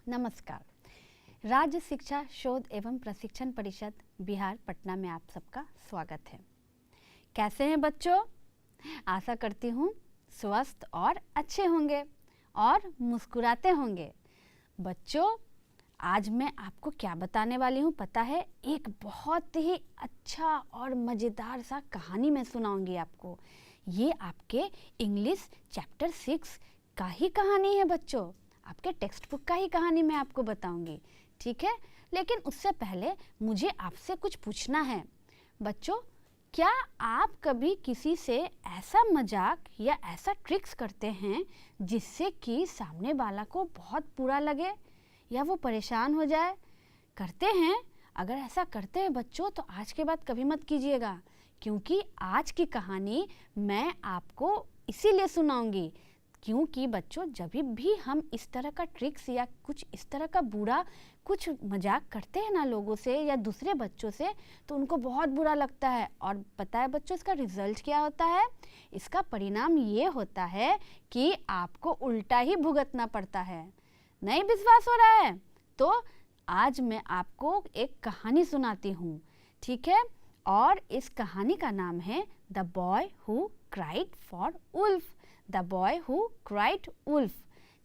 नमस्कार। राज्य शिक्षा शोध एवं प्रशिक्षण परिषद बिहार पटना में आप सबका स्वागत है। कैसे हैं बच्चों? आशा करती हूँ स्वस्थ और अच्छे होंगे और मुस्कुराते होंगे। बच्चों, आज मैं आपको क्या बताने वाली हूँ पता है? एक बहुत ही अच्छा और मज़ेदार सा कहानी मैं सुनाऊंगी आपको। ये आपके इंग्लिश चैप्टर 6 का ही कहानी है बच्चों। आपके टेक्स्ट बुक का ही कहानी मैं आपको बताऊंगी, ठीक है? लेकिन उससे पहले मुझे आपसे कुछ पूछना है। बच्चों, क्या आप कभी किसी से ऐसा मजाक या ऐसा ट्रिक्स करते हैं जिससे कि सामने वाला को बहुत बुरा लगे या वो परेशान हो जाए? करते हैं? अगर ऐसा करते हैं बच्चों तो आज के बाद कभी मत कीजिएगा, क्योंकि आज की कहानी मैं आपको इसीलिए सुनाऊंगी क्योंकि बच्चों जब भी हम इस तरह का ट्रिक्स या कुछ इस तरह का बुरा कुछ मजाक करते हैं ना लोगों से या दूसरे बच्चों से, तो उनको बहुत बुरा लगता है। और पता है बच्चों इसका रिजल्ट क्या होता है? इसका परिणाम ये होता है कि आपको उल्टा ही भुगतना पड़ता है। नहीं विश्वास हो रहा है? तो आज मैं आपको एक कहानी सुनाती हूँ, ठीक है? और इस कहानी का नाम है the boy who cried for wolf. The boy who cried wolf,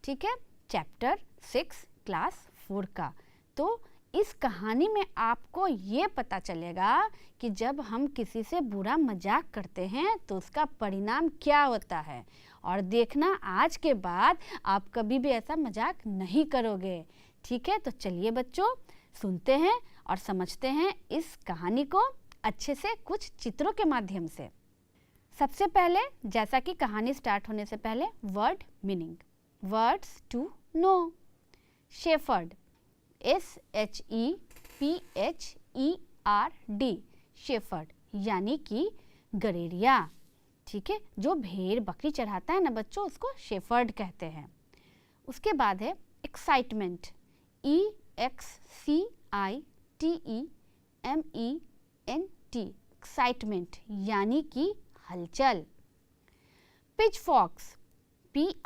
ठीक है? चैप्टर 6 क्लास 4 का। तो इस कहानी में आपको ये पता चलेगा कि जब हम किसी से बुरा मजाक करते हैं तो उसका परिणाम क्या होता है। और देखना आज के बाद आप कभी भी ऐसा मजाक नहीं करोगे, ठीक है? तो चलिए बच्चों सुनते हैं और समझते हैं इस कहानी को अच्छे से कुछ चित्रों के माध्यम से। सबसे पहले जैसा कि कहानी स्टार्ट होने से पहले word meaning, words to know. Shepherd, SHEPHERD, shepherd यानी कि गड़ेरिया, ठीक है? जो भेड़ बकरी चढ़ाता है ना बच्चों, उसको शेफर्ड कहते हैं। उसके बाद है एक्साइटमेंट, EXCITEMENT, एक्साइटमेंट यानी कि हलचल। पिचफॉक्स, PITCHFORKS,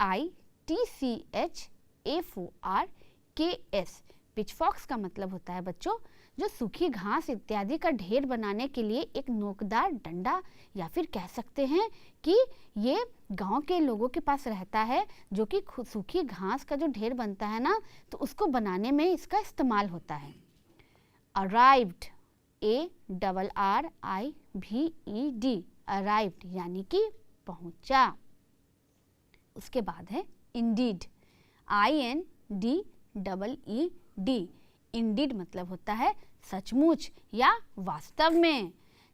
पिचफॉक्स का मतलब होता है बच्चों जो सूखी घास इत्यादि का ढेर बनाने के लिए एक नोकदार डंडा, या फिर कह सकते हैं कि ये गांव के लोगों के पास रहता है, जो कि सूखी घास का जो ढेर बनता है ना, तो उसको बनाने में इसका इस्तेमाल होता है। अराइव्ड, ARRIVED, अराइव्ड यानी कि पहुंचा। उसके बाद है इंडीड, INDEED, इंडीड मतलब होता है सचमुच या वास्तव में,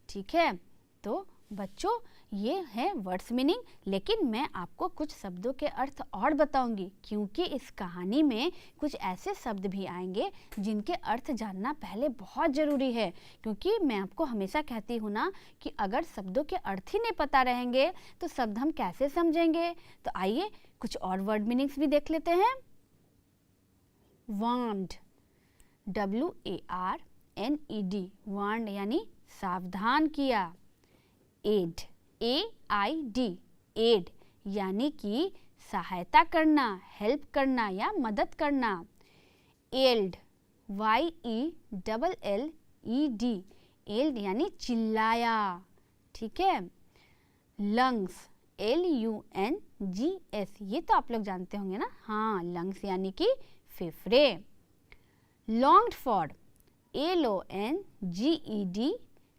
ठीक है? तो बच्चों ये है वर्ड्स मीनिंग, लेकिन मैं आपको कुछ शब्दों के अर्थ और बताऊंगी क्योंकि इस कहानी में कुछ ऐसे शब्द भी आएंगे जिनके अर्थ जानना पहले बहुत ज़रूरी है। क्योंकि मैं आपको हमेशा कहती हूँ ना कि अगर शब्दों के अर्थ ही नहीं पता रहेंगे तो शब्द हम कैसे समझेंगे। तो आइए कुछ और वर्ड मीनिंग्स भी देख लेते हैं। वार्नड, WARNED, वार्नड यानी सावधान किया। एड, AID, एड यानी कि सहायता करना, हेल्प करना या मदद करना। एल्ड, YELLED, एल्ड यानी चिल्लाया, ठीक है? लंग्स, LUNGS, ये तो आप लोग जानते होंगे ना। हाँ, लंग्स यानी कि फेफड़े। Longed for, LONGED,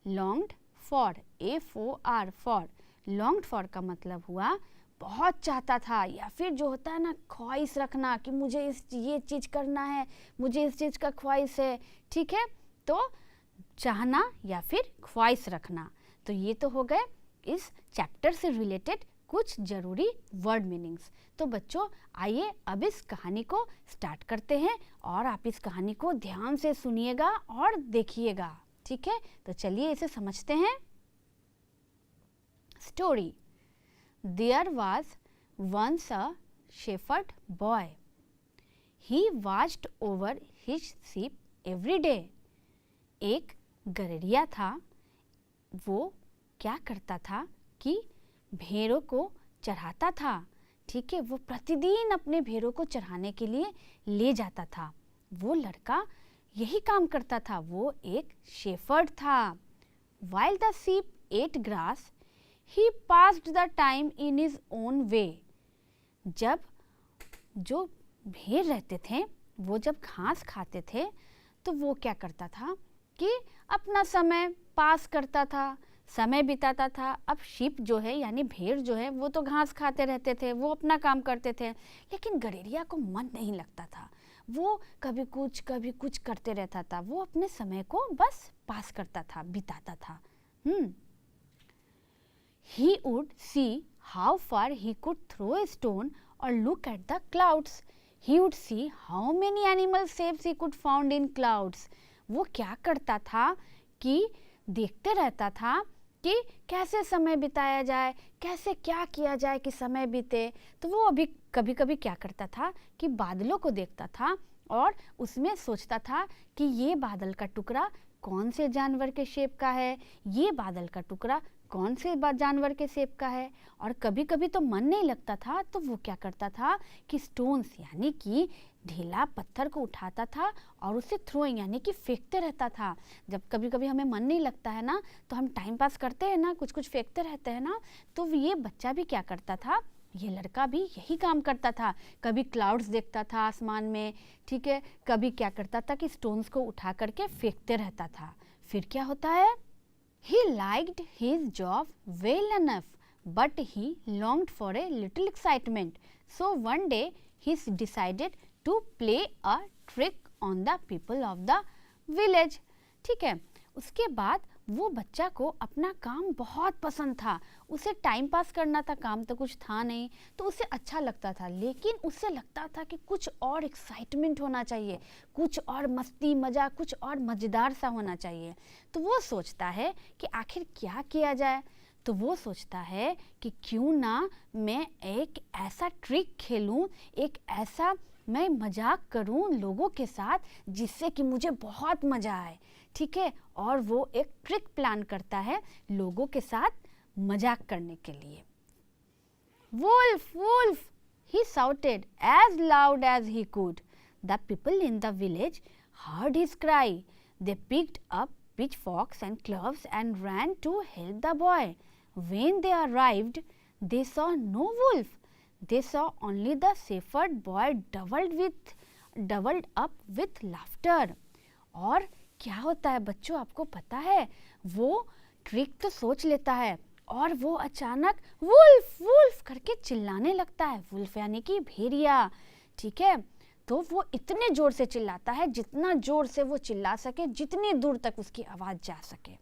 longed for, FOR, for. Longed for का मतलब हुआ बहुत चाहता था, या फिर जो होता है ना ख्वाहिश रखना कि मुझे ये चीज़ करना है, मुझे इस चीज़ का ख्वाहिश है, ठीक है? तो चाहना या फिर ख्वाहिश रखना। तो ये तो हो गए इस चैप्टर से रिलेटेड कुछ ज़रूरी वर्ड मीनिंग्स। तो बच्चों आइए अब इस कहानी को स्टार्ट करते हैं और आप इस कहानी को ध्यान से सुनिएगा और देखिएगा, ठीक है? तो चलिए इसे समझते हैं। Story. There was once a shepherd boy. He watched over his sheep every day. एक गड़ेरिया था, वो क्या करता था कि भेड़ों को चढ़ाता था, ठीक है, वो प्रतिदिन अपने भेड़ों को चराने के लिए ले जाता था। वो लड़का यही काम करता था, वो एक शेफर्ड था। While the sheep ate grass, he passed the time in his own way. जब जो भेड़ रहते थे वो जब घास खाते थे तो वो क्या करता था कि अपना समय पास करता था, समय बिताता था। अब शीप जो है यानी भेड़ जो है वो तो घास खाते रहते थे, वो अपना काम करते थे, लेकिन गडेरिया को मन नहीं लगता था। वो कभी कुछ करते रहता था, वो अपने समय को बस पास करता था, बिताता था। He would see how far he could throw a stone or look at the clouds. He would see how many animal shapes he could found in clouds. वो क्या करता था कि देखते रहता था कि कैसे समय बिताया जाए, कैसे क्या किया जाए कि समय बीते। तो वो अभी कभी कभी क्या करता था कि बादलों को देखता था और उसमें सोचता था कि ये बादल का टुकड़ा कौन से जानवर के शेप का है, ये बादल का टुकड़ा कौन से जानवर के शेप का है। और कभी कभी तो मन नहीं लगता था तो वो क्या करता था कि स्टोन्स यानी कि ढीला पत्थर को उठाता था और उसे थ्रोइंग यानी कि फेंकते रहता था। जब कभी कभी हमें मन नहीं लगता है ना तो हम टाइम पास करते हैं ना, कुछ फेंकते रहते हैं ना, तो ये बच्चा भी क्या करता था, ये लड़का भी यही काम करता था। कभी क्लाउड्स देखता था आसमान में, ठीक है, कभी क्या करता था कि स्टोन्स को उठा करके फेंकते रहता था। फिर क्या होता है, he liked his job well enough but he longed for a little excitement, so one day he decided to play a trick on the people of the village. ठीक है, उसके बाद वो बच्चा को अपना काम बहुत पसंद था, उसे टाइम पास करना था, काम तो कुछ था नहीं तो उसे अच्छा लगता था, लेकिन उसे लगता था कि कुछ और एक्साइटमेंट होना चाहिए, कुछ और मस्ती मज़ा, कुछ और मज़ेदार सा होना चाहिए। तो वो सोचता है कि आखिर क्या किया जाए। तो वो सोचता है कि क्यों ना मैं एक ऐसा ट्रिक खेलूं, एक ऐसा मैं मजाक करूं लोगों के साथ जिससे कि मुझे बहुत मज़ा आए। ठीक है, और वो एक ट्रिक प्लान करता है लोगों के साथ मजाक करने के लिए। Wolf, wolf, he shouted as loud as he could. The people in the village heard his cry. They picked up pitchforks and clubs and ran to help the boy. When they arrived, they saw no wolf. They saw only the shepherd boy doubled up with laughter. और क्या होता है बच्चों, आपको पता है, वो trick तो सोच लेता है और वो अचानक वुल्फ वुल्फ करके चिल्लाने लगता है। वुल्फ यानी कि भेड़िया, ठीक है। तो वो इतने जोर से चिल्लाता है जितना जोर से वो चिल्ला सके, जितनी दूर तक उसकी आवाज़ जा सके।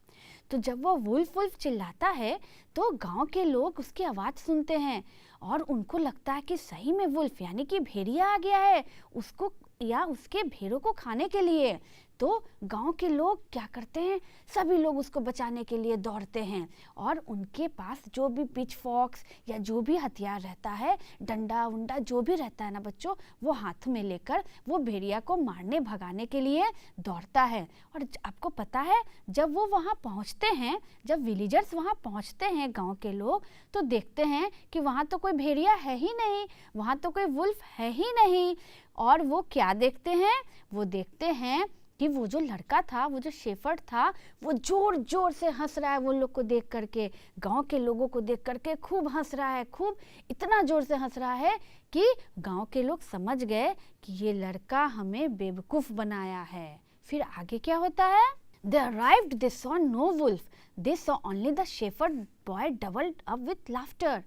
तो जब वो वुल्फ वुल्फ चिल्लाता है तो गांव के लोग उसकी आवाज़ सुनते हैं और उनको लगता है कि सही में वुल्फ यानी कि भेड़िया आ गया है उसको या उसके भेड़ों को खाने के लिए। तो गांव के लोग क्या करते हैं, सभी लोग उसको बचाने के लिए दौड़ते हैं और उनके पास जो भी पिच फॉक्स या जो भी हथियार रहता है, डंडा उंडा जो भी रहता है ना बच्चों, वो हाथ में लेकर वो भेड़िया को मारने भगाने के लिए दौड़ता है। और आपको पता है जब वो वहाँ पहुँचते हैं, जब विलेजर्स वहाँ पहुँचते हैं गाँव के लोग, तो देखते हैं कि वहाँ तो कोई भेड़िया है ही नहीं, वहाँ तो कोई वुल्फ है ही नहीं। और वो क्या देखते हैं, वो देखते हैं कि वो जो लड़का था, वो जो शेफर्ड था, वो जोर जोर से हंस रहा है। वो लोग को देख करके, गांव के लोगों को देख करके खूब हंस रहा है, खूब इतना जोर से हंस रहा है कि गांव के लोग समझ गए कि ये लड़का हमें बेवकूफ़ बनाया है। फिर आगे क्या होता है, They arrived, they saw no wolf, they saw only the shepherd boy doubled up with laughter.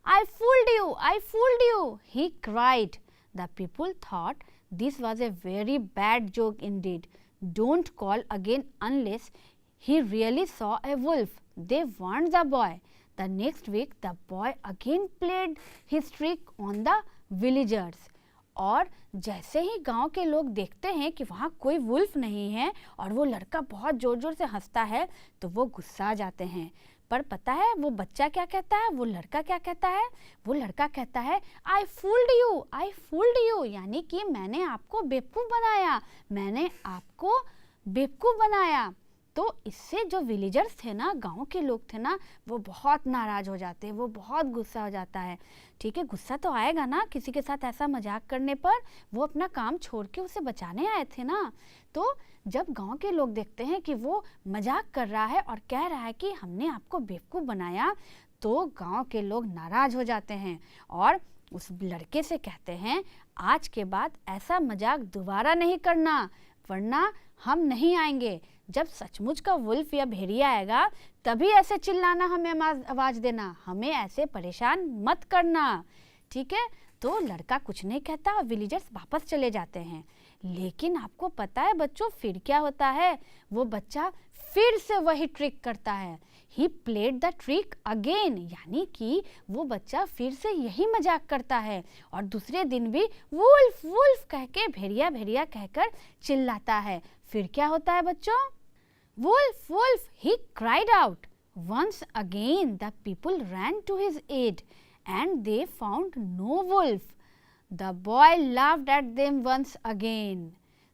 I fooled you, he cried. The people thought this was a very bad joke indeed. Don't call again unless he really saw a wolf. They warned the boy. The next week the boy again played his trick on the villagers. और जैसे ही गांव के लोग देखते हैं कि वहाँ कोई वुल्फ नहीं है और वो लड़का बहुत ज़ोर ज़ोर से हंसता है तो वो गुस्सा आ जाते हैं। पर पता है वो बच्चा क्या कहता है, वो लड़का क्या कहता है, वो लड़का कहता है आई फूल्ड यू, यानी कि मैंने आपको बेवकूफ़ बनाया, मैंने आपको बेवकूफ़ बनाया। तो इससे जो विलेजर्स थे ना, गांव के लोग थे ना, वो बहुत नाराज़ हो जाते हैं, वो बहुत गुस्सा हो जाता है। ठीक है, गुस्सा तो आएगा ना, किसी के साथ ऐसा मजाक करने पर। वो अपना काम छोड़ के उसे बचाने आए थे ना। तो जब गांव के लोग देखते हैं कि वो मजाक कर रहा है और कह रहा है कि हमने आपको बेवकूफ़ बनाया, तो गांव के लोग नाराज़ हो जाते हैं और उस लड़के से कहते हैं, आज के बाद ऐसा मजाक दोबारा नहीं करना, वरना हम नहीं आएंगे। जब सचमुच का वुल्फ या भेड़िया आएगा तभी ऐसे चिल्लाना, हमें आवाज़ देना, हमें ऐसे परेशान मत करना। ठीक है, तो लड़का कुछ नहीं कहता, विलेजर्स वापस चले जाते हैं। लेकिन आपको पता है बच्चों, फिर क्या होता है? वो बच्चा फिर से वही ट्रिक करता है। He played the trick again, यानी कि वो बच्चा फिर से यही मजाक करता है और दूसरे दिन भी वुल्फ वुल्फ कह के, भेड़िया भेड़िया कहकर चिल्लाता है। फिर क्या होता है बच्चों? Wolf wolf, he cried out. Once again the people ran to his aid and they found no wolf. The boy laughed at them once again.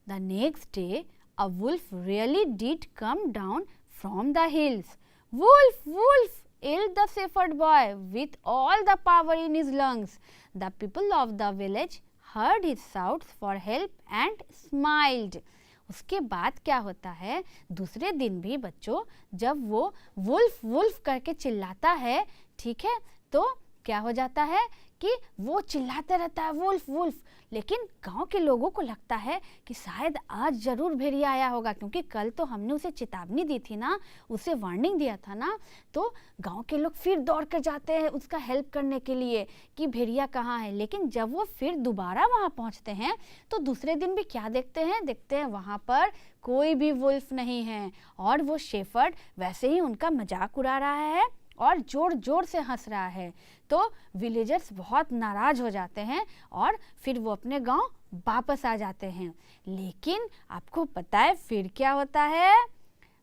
The next day, a wolf really did come down from the hills. Wolf, wolf, yelled the shepherd boy with all the power in his lungs. The people of the village heard his shouts for help and smiled. उसके बाद क्या होता है? दूसरे दिन भी बच्चों, जब वो वुल्फ वुल्फ करके चिल्लाता है, ठीक है, तो क्या हो जाता है कि वो चिल्लाते रहता है वुल्फ वुल्फ। लेकिन गांव के लोगों को लगता है कि शायद आज ज़रूर भेड़िया आया होगा, क्योंकि कल तो हमने उसे चेतावनी दी थी ना, उसे वार्निंग दिया था ना। तो गांव के लोग फिर दौड़ कर जाते हैं उसका हेल्प करने के लिए कि भेड़िया कहाँ है। लेकिन जब वो फिर दोबारा वहाँ पहुँचते हैं तो दूसरे दिन भी क्या देखते हैं वहाँ पर कोई भी वुल्फ नहीं है और वो शेफर्ड वैसे ही उनका मजाक उड़ा रहा है और जोर जोर से हंस रहा है। तो विलेजर्स बहुत नाराज़ हो जाते हैं और फिर वो अपने गांव वापस आ जाते हैं। लेकिन आपको पता है फिर क्या होता है?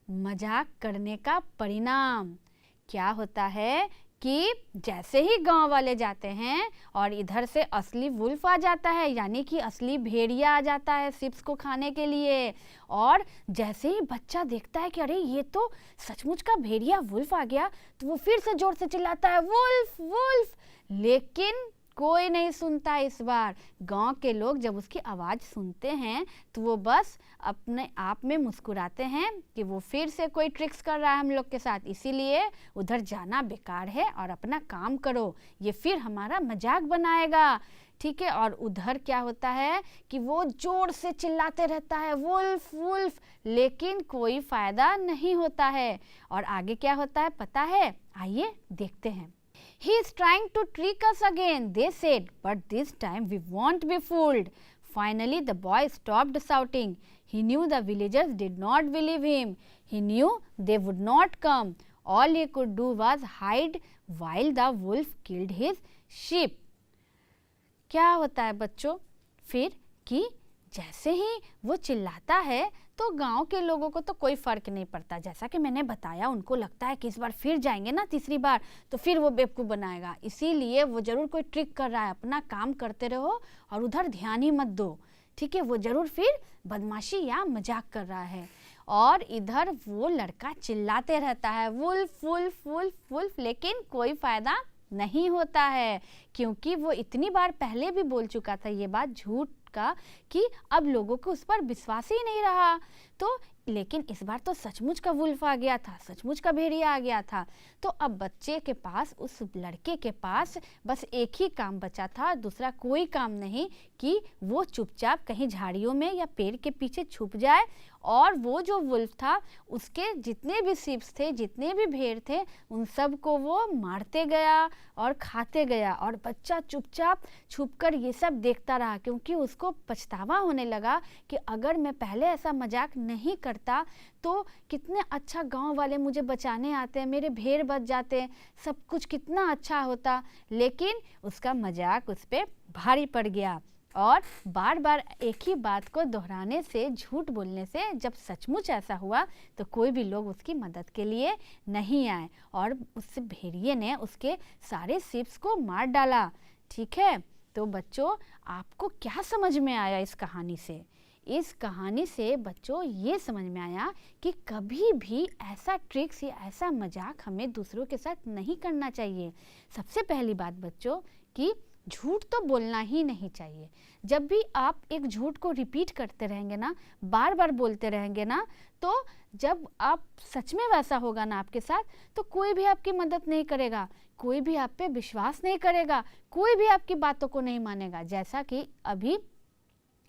मजाक करने का परिणाम क्या होता है कि जैसे ही गांव वाले जाते हैं और इधर से असली वुल्फ आ जाता है, यानी कि असली भेड़िया आ जाता है शिप्स को खाने के लिए। और जैसे ही बच्चा देखता है कि अरे ये तो सचमुच का भेड़िया वुल्फ आ गया, तो वो फिर से जोर से चिल्लाता है वुल्फ वुल्फ। लेकिन कोई नहीं सुनता इस बार। गांव के लोग जब उसकी आवाज़ सुनते हैं तो वो बस अपने आप में मुस्कुराते हैं कि वो फिर से कोई ट्रिक्स कर रहा है हम लोग के साथ, इसीलिए उधर जाना बेकार है और अपना काम करो, ये फिर हमारा मजाक बनाएगा। ठीक है, और उधर क्या होता है कि वो जोर से चिल्लाते रहता है वुल्फ वुल्फ, लेकिन कोई फ़ायदा नहीं होता है। और आगे क्या होता है पता है? आइए देखते हैं। He is trying to trick us again, they said, but this time we won't be fooled. Finally, the boy stopped shouting. He knew the villagers did not believe him. He knew they would not come. All he could do was hide while the wolf killed his sheep. क्या होता है बच्चों फिर कि जैसे ही वो चिल्लाता है तो गांव के लोगों को तो कोई फ़र्क नहीं पड़ता। जैसा कि मैंने बताया, उनको लगता है कि इस बार फिर जाएंगे ना, तीसरी बार तो फिर वो बेवकूफ़ बनाएगा, इसीलिए वो ज़रूर कोई ट्रिक कर रहा है। अपना काम करते रहो और उधर ध्यान ही मत दो। ठीक है, वो ज़रूर फिर बदमाशी या मजाक कर रहा है। और इधर वो लड़का चिल्लाते रहता है वुल्फ वुल्फ वुल्फ वुल्फ, लेकिन कोई फ़ायदा नहीं होता है, क्योंकि वो इतनी बार पहले भी बोल चुका था ये बात झूठ का कि अब लोगों को उस पर विश्वास ही नहीं रहा। तो लेकिन इस बार तो सचमुच का वुल्फ आ गया था, सचमुच का भेड़िया आ गया था। तो अब बच्चे के पास, उस लड़के के पास बस एक ही काम बचा था, दूसरा कोई काम नहीं, कि वो चुपचाप कहीं झाड़ियों में या पेड़ के पीछे छुप जाए और वो जो वुल्फ था उसके जितने भी शीप्स थे, जितने भी भेड़ थे, उन सब को वो मारते गया और खाते गया। और बच्चा चुपचाप छुपकर ये सब देखता रहा, क्योंकि उसको पछतावा होने लगा कि अगर मैं पहले ऐसा मजाक नहीं करता तो कितने अच्छा गांव वाले मुझे बचाने आते हैं, मेरे भेड़ बच जाते, सब कुछ कितना अच्छा होता। लेकिन उसका मजाक उस पर भारी पड़ गया और बार बार एक ही बात को दोहराने से, झूठ बोलने से जब सचमुच ऐसा हुआ तो कोई भी लोग उसकी मदद के लिए नहीं आए और उस भेड़िए ने उसके सारे शीप्स को मार डाला। ठीक है, तो बच्चों आपको क्या समझ में आया इस कहानी से? इस कहानी से बच्चों ये समझ में आया कि कभी भी ऐसा ट्रिक्स या ऐसा मजाक हमें दूसरों के साथ नहीं करना चाहिए। सबसे पहली बात बच्चों कि झूठ तो बोलना ही नहीं चाहिए। जब भी आप एक झूठ को रिपीट करते रहेंगे ना, बार बार बोलते रहेंगे ना, तो जब आप सच में वैसा होगा ना आपके साथ, तो कोई भी आपकी मदद नहीं करेगा, कोई भी आप पे विश्वास नहीं करेगा, कोई भी आपकी बातों को नहीं मानेगा। जैसा कि अभी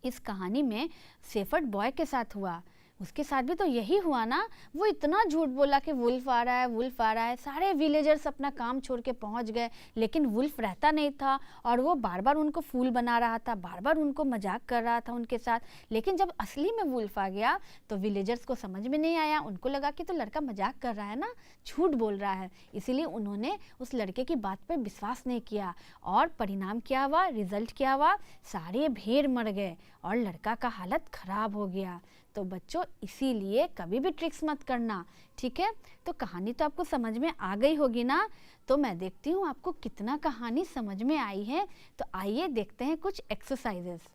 इस कहानी में शेफर्ड बॉय के साथ हुआ, उसके साथ भी तो यही हुआ ना। वो इतना झूठ बोला कि वुल्फ आ रहा है, वुल्फ आ रहा है। सारे विलेजर्स अपना काम छोड़ के पहुंच गए, लेकिन वुल्फ रहता नहीं था और वो बार बार उनको फूल बना रहा था, बार बार उनको मजाक कर रहा था उनके साथ। लेकिन जब असली में वुल्फ आ गया तो विलेजर्स को समझ में नहीं आया, उनको लगा कि तो लड़का मजाक कर रहा है ना, झूठ बोल रहा है, इसीलिए उन्होंने उस लड़के की बात पर विश्वास नहीं किया। और परिणाम क्या हुआ, रिजल्ट क्या हुआ, सारे भेड़ मर गए और लड़का का हालत खराब हो गया। तो बच्चों इसीलिए कभी भी ट्रिक्स मत करना, ठीक है। तो कहानी तो आपको समझ में आ गई होगी ना। तो मैं देखती हूँ आपको कितना कहानी समझ में आई है। तो आइए देखते हैं कुछ एक्सरसाइजेस।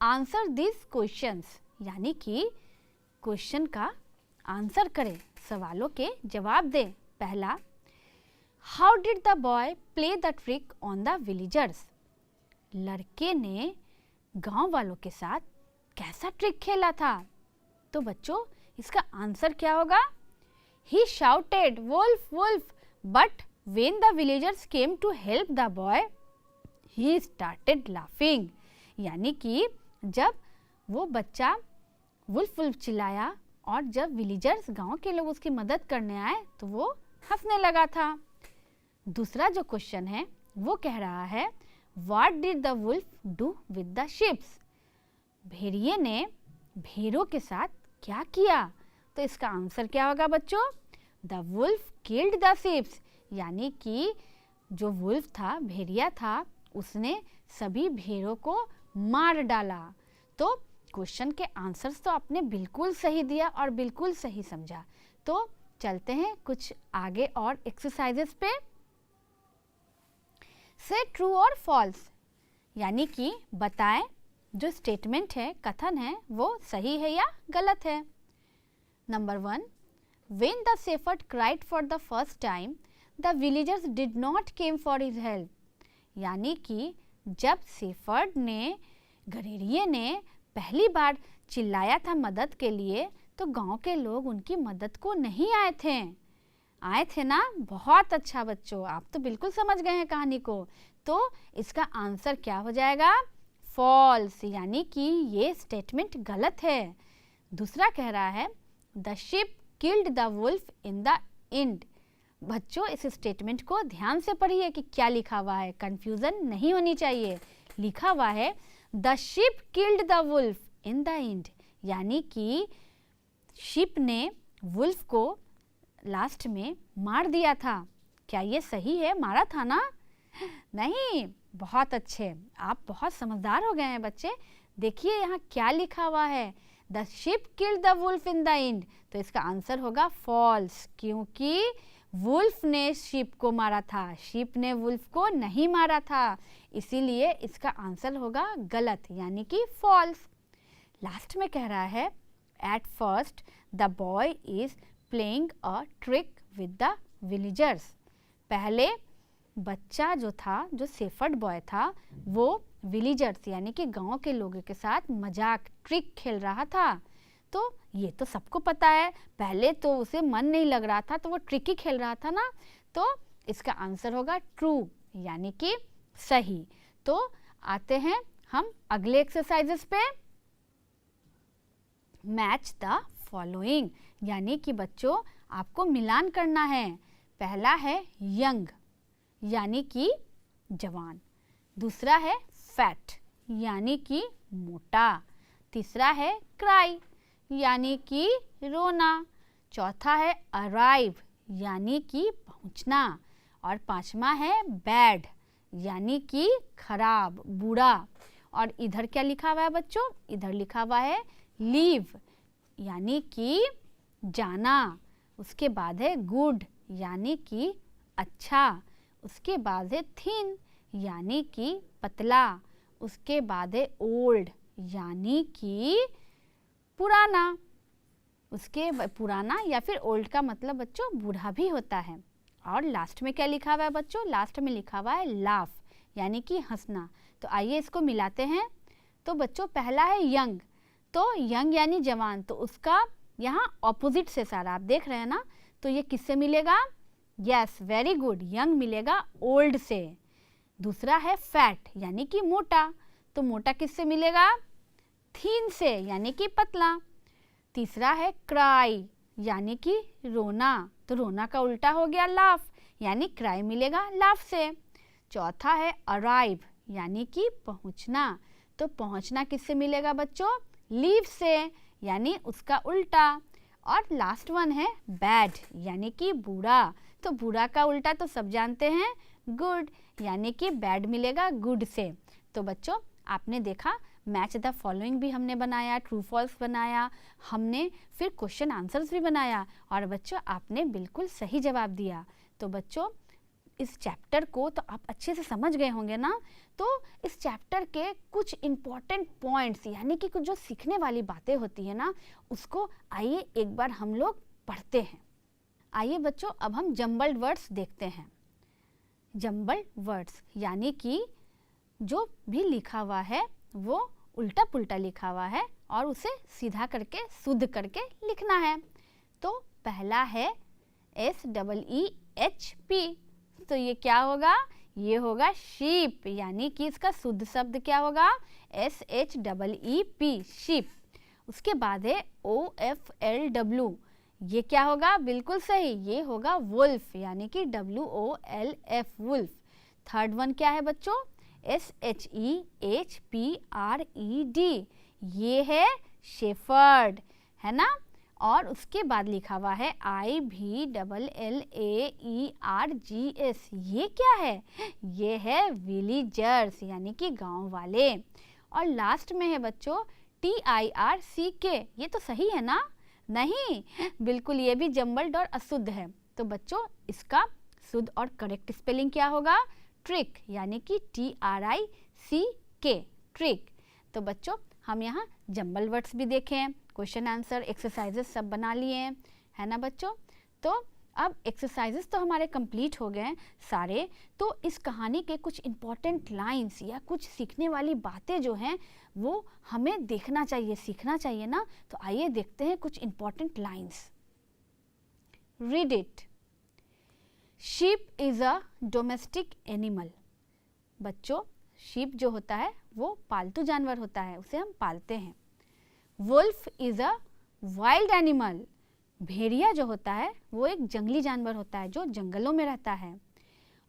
आंसर दिस क्वेश्चंस, यानी कि क्वेश्चन का आंसर करें, सवालों के जवाब दें। पहला, how did the boy play the trick on the villagers? लड़के ने गांव वालों के साथ कैसा ट्रिक खेला था? तो बच्चों इसका आंसर क्या होगा? He shouted, "Wolf, wolf!" But when the villagers came to help the boy, he started laughing. यानी कि जब वो बच्चा वुल्फ वुल्फ चिल्लाया और जब विलेजर्स गांव के लोग उसकी मदद करने आए तो वो हंसने लगा था। दूसरा जो क्वेश्चन है वो कह रहा है, What did the wolf do with the sheep? भेड़िए ने भेड़ों के साथ क्या किया? तो इसका आंसर क्या होगा बच्चों? The wolf killed the sheeps, यानी कि जो वुल्फ था, भेड़िया था, उसने सभी भेड़ों को मार डाला। तो क्वेश्चन के आंसर्स तो आपने बिल्कुल सही दिया और बिल्कुल सही समझा। तो चलते हैं कुछ आगे और एक्सरसाइजेस पे। से ट्रू और फॉल्स, यानी कि बताएं जो स्टेटमेंट है, कथन है, वो सही है या गलत है। Number 1, when the shepherd cried for the first time, the villagers did not came for his help. यानी कि जब शेफर्ड ने, गडेरिये ने पहली बार चिल्लाया था मदद के लिए, तो गांव के लोग उनकी मदद को नहीं आए थे। आए थे ना? बहुत अच्छा बच्चों, आप तो बिल्कुल समझ गए हैं कहानी को। तो इसका आंसर क्या हो जाएगा? फॉल्स, यानी कि ये स्टेटमेंट गलत है। दूसरा कह रहा है, the ship killed the wolf in the end. बच्चों इस स्टेटमेंट को ध्यान से पढ़िए कि क्या लिखा हुआ है, कंफ्यूजन नहीं होनी चाहिए। लिखा हुआ है the ship killed the wolf in the end, यानी कि शिप ने वुल्फ को लास्ट में मार दिया था। क्या ये सही है? मारा था ना? नहीं, बहुत अच्छे, आप बहुत समझदार हो गए हैं बच्चे। देखिए यहाँ क्या लिखा हुआ है, the ship killed the wolf in the end. तो इसका आंसर होगा फॉल्स, क्योंकि वुल्फ ने शिप को मारा था, शिप ने वुल्फ को नहीं मारा था, इसीलिए इसका आंसर होगा गलत, यानी कि फॉल्स। लास्ट में कह रहा है, at first the boy is playing a trick with the villagers. पहले बच्चा जो था, जो शेफर्ड बॉय था, वो विलेजर्स यानी कि गांव के लोगों के साथ मजाक, ट्रिक खेल रहा था। तो ये तो सबको पता है, पहले तो उसे मन नहीं लग रहा था तो वो ट्रिक ही खेल रहा था ना। तो इसका आंसर होगा ट्रू, यानी कि सही। तो आते हैं हम अगले एक्सरसाइजेस पे। मैच द फॉलोइंग, यानी कि बच्चों आपको मिलान करना है। पहला है यंग, यानी कि जवान। दूसरा है फैट, यानी कि मोटा। तीसरा है क्राई, यानी कि रोना। चौथा है अराइव, यानी कि पहुंचना। और पांचवा है बैड, यानी कि खराब, बुरा। और इधर क्या लिखा हुआ है बच्चों? इधर लिखा हुआ है लीव, यानी कि जाना। उसके बाद है गुड, यानी कि अच्छा। उसके बाद है थिन, यानी कि पतला। उसके बाद है ओल्ड, यानी कि पुराना। उसके पुराना या फिर ओल्ड का मतलब बच्चों बूढ़ा भी होता है। और लास्ट में क्या लिखा हुआ है बच्चों? लास्ट में लिखा हुआ है लाफ, यानी कि हंसना। तो आइए इसको मिलाते हैं। तो बच्चों पहला है यंग, तो यंग यानी जवान, तो उसका यहाँ ऑपोजिट से सारा आप देख रहे हैं ना, तो ये किससे मिलेगा? यस, वेरी गुड, यंग मिलेगा ओल्ड से। दूसरा है फैट यानी कि मोटा, तो मोटा किससे मिलेगा? थीन से, यानी कि पतला। तीसरा है क्राई यानी कि रोना, तो रोना का उल्टा हो गया लाफ, यानी क्राई मिलेगा लाफ से। चौथा है अराइव यानी कि पहुंचना, तो पहुंचना किससे मिलेगा बच्चों? लीव से, यानी उसका उल्टा। और लास्ट वन है बैड यानी कि बुरा, तो बुरा का उल्टा तो सब जानते हैं गुड, यानी कि बैड मिलेगा गुड से। तो बच्चों आपने देखा मैच द फॉलोइंग भी हमने बनाया, ट्रू फॉल्स बनाया हमने, फिर क्वेश्चन आंसर्स भी बनाया और बच्चों आपने बिल्कुल सही जवाब दिया। तो बच्चों इस चैप्टर को तो आप अच्छे से समझ गए होंगे ना। तो इस चैप्टर के कुछ इम्पॉर्टेंट पॉइंट्स यानी कि कुछ जो सीखने वाली बातें होती है ना, उसको आइए एक बार हम लोग पढ़ते हैं। आइए बच्चों अब हम जम्बल्ड वर्ड्स देखते हैं। जम्बल्ड वर्ड्स यानी कि जो भी लिखा हुआ है वो उल्टा पुल्टा लिखा हुआ है और उसे सीधा करके शुद्ध करके लिखना है। तो पहला है SEEHP, तो ये क्या होगा? ये होगा शीप, यानी कि इसका शुद्ध शब्द क्या होगा? SHEEP, sheep. उसके बाद है OFLW, ये क्या होगा? बिल्कुल सही, ये होगा वुल्फ, यानी कि WOLF, वुल्फ। थर्ड वन क्या है बच्चों? SHEHPRED, ये है शेफर्ड, है ना। और उसके बाद लिखा हुआ है IVLLAERGS, ये क्या है? ये है विलीजर्स, यानी कि गांव वाले। और लास्ट में है बच्चों TIRCK, ये तो सही है ना? नहीं, बिल्कुल ये भी जम्बल्ड और अशुद्ध है। तो बच्चों इसका शुद्ध और करेक्ट स्पेलिंग क्या होगा? ट्रिक, यानी कि TRICK, ट्रिक। तो बच्चों हम यहाँ जम्बल वर्ड्स भी देखें, क्वेश्चन आंसर एक्सरसाइजेस सब बना लिए हैं, है ना बच्चों। तो अब एक्सरसाइजेस तो हमारे कंप्लीट हो गए हैं सारे। तो इस कहानी के कुछ इम्पॉर्टेंट लाइंस या कुछ सीखने वाली बातें जो हैं वो हमें देखना चाहिए, सीखना चाहिए ना। तो आइए देखते हैं कुछ important lines. Read it. Sheep is a domestic animal. बच्चों शीप जो होता है वो पालतू जानवर होता है, उसे हम पालते हैं। Wolf is a wild animal. भेड़िया जो होता है वो एक जंगली जानवर होता है जो जंगलों में रहता है।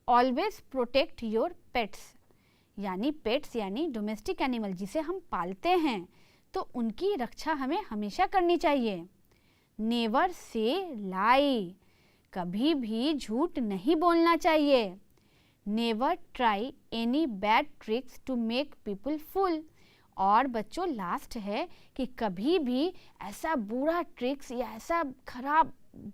ऑलवेज प्रोटेक्ट योर पेट्स, यानी पेट्स यानी डोमेस्टिक एनिमल जिसे हम पालते हैं, तो उनकी रक्षा हमें हमेशा करनी चाहिए। नेवर से लाई, कभी भी झूठ नहीं बोलना चाहिए। Never try any bad tricks to make people fool. और बच्चों लास्ट है कि कभी भी ऐसा बुरा ट्रिक्स या ऐसा खराब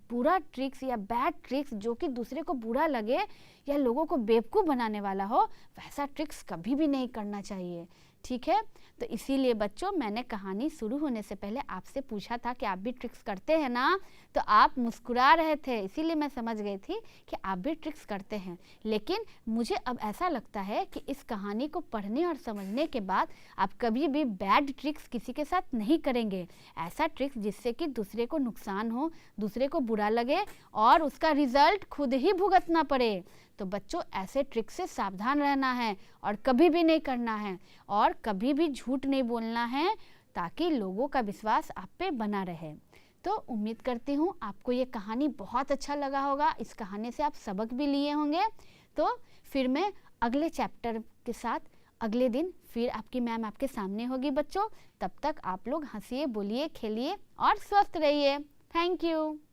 बुरा ट्रिक्स या बैड ट्रिक्स जो कि दूसरे को बुरा लगे या लोगों को बेवकूफ़ बनाने वाला हो, वैसा ट्रिक्स कभी भी नहीं करना चाहिए, ठीक है। तो इसीलिए बच्चों मैंने कहानी शुरू होने से पहले आपसे पूछा था कि आप भी ट्रिक्स करते हैं ना, तो आप मुस्कुरा रहे थे, इसीलिए मैं समझ गई थी कि आप भी ट्रिक्स करते हैं। लेकिन मुझे अब ऐसा लगता है कि इस कहानी को पढ़ने और समझने के बाद आप कभी भी बैड ट्रिक्स किसी के साथ नहीं करेंगे। ऐसा ट्रिक्स जिससे कि दूसरे को नुकसान हो, दूसरे को बुरा लगे और उसका रिजल्ट खुद ही भुगतना पड़े। तो बच्चों ऐसे ट्रिक से सावधान रहना है और कभी भी नहीं करना है और कभी भी झूठ नहीं बोलना है, ताकि लोगों का विश्वास आप पे बना रहे। तो उम्मीद करती हूँ आपको ये कहानी बहुत अच्छा लगा होगा, इस कहानी से आप सबक भी लिए होंगे। तो फिर मैं अगले चैप्टर के साथ अगले दिन फिर आपकी मैम आपके सामने होगी बच्चों। तब तक आप लोग हंसिए, बोलिए, खेलिए और स्वस्थ रहिए। Thank you.